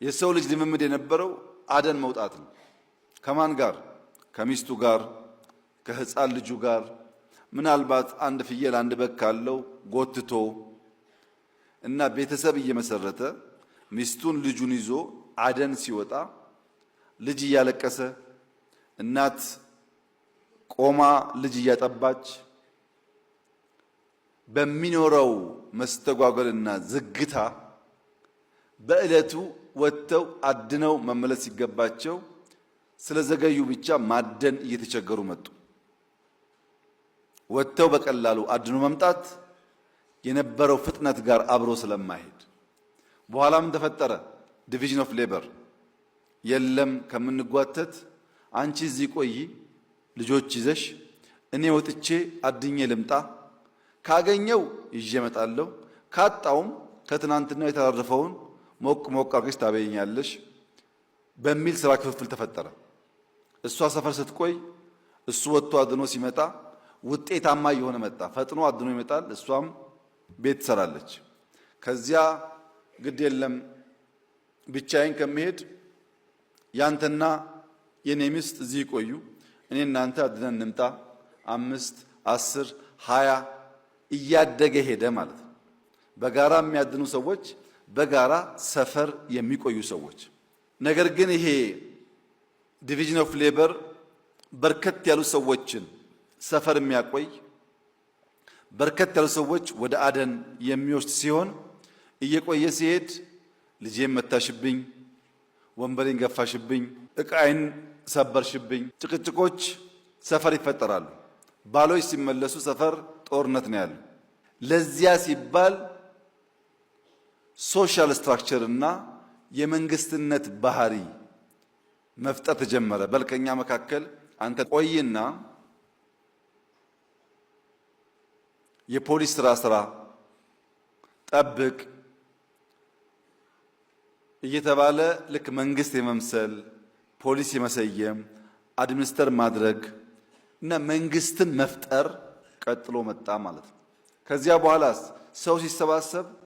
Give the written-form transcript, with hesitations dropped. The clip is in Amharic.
የሰው ልጅ ልምምድ የነበረው አደን መውጣት ነው። ከማን ጋር? ከሚስቱ ጋር፣ ከህፃን ልጁ ጋር፣ ምናልባት አንድ ፍየል አንድ በግ ካለው ጎትቶ እና ቤተሰብ እየመሰረተ ሚስቱን ልጁን ይዞ አደን ሲወጣ ልጅ እያለቀሰ እናት ቆማ ልጅ እያጠባች በሚኖረው መስተጓጎልና ዝግታ በእለቱ ወጥተው አድነው መመለስ ሲገባቸው ስለዘገዩ ብቻ ማደን እየተቸገሩ መጡ። ወጥተው በቀላሉ አድኖ መምጣት የነበረው ፍጥነት ጋር አብሮ ስለማይሄድ በኋላ ምን ተፈጠረ? ዲቪዥን ኦፍ ሌበር። የለም ከምንጓተት አንቺ እዚህ ቆይ ልጆች ይዘሽ እኔ ወጥቼ አድኜ ልምጣ፣ ካገኘው ይዤ እመጣለሁ፣ ካጣውም ከትናንትናው የተራረፈውን ሞቅ ሞቅ አድርገሽ ታበይኛለሽ በሚል ስራ ክፍፍል ተፈጠረ። እሷ ሰፈር ስትቆይ እሱ ወጥቶ አድኖ ሲመጣ ውጤታማ እየሆነ መጣ። ፈጥኖ አድኖ ይመጣል፣ እሷም ቤት ትሰራለች። ከዚያ ግድ የለም ብቻዬን ከመሄድ ያንተና የኔ ሚስት እዚህ ቆዩ፣ እኔ እናንተ አድነን እንምጣ፣ 5፣ 10፣ 20 እያደገ ሄደ ማለት ነው። በጋራ የሚያድኑ ሰዎች፣ በጋራ ሰፈር የሚቆዩ ሰዎች። ነገር ግን ይሄ ዲቪዥን ኦፍ ሌበር በርከት ያሉ ሰዎችን ሰፈር የሚያቆይ በርከት ያሉ ሰዎች ወደ አደን የሚወስድ ሲሆን እየቆየ ሲሄድ ልጄን መታሽብኝ፣ ወንበሬን ገፋሽብኝ፣ ዕቃዬን ሰበርሽብኝ፣ ጭቅጭቆች ሰፈር ይፈጠራሉ። ባሎች ሲመለሱ ሰፈር ጦርነት ነው ያለው። ለዚያ ሲባል ሶሻል ስትራክቸር እና የመንግስትነት ባህሪ መፍጠር ተጀመረ። በልከኛ መካከል አንተ ቆይና የፖሊስ ስራ ጠብቅ እየተባለ ልክ መንግስት የመምሰል ፖሊስ የመሰየም አድሚኒስተር ማድረግ እና መንግስትን መፍጠር ቀጥሎ መጣ ማለት ነው። ከዚያ በኋላስ ሰው ሲሰባሰብ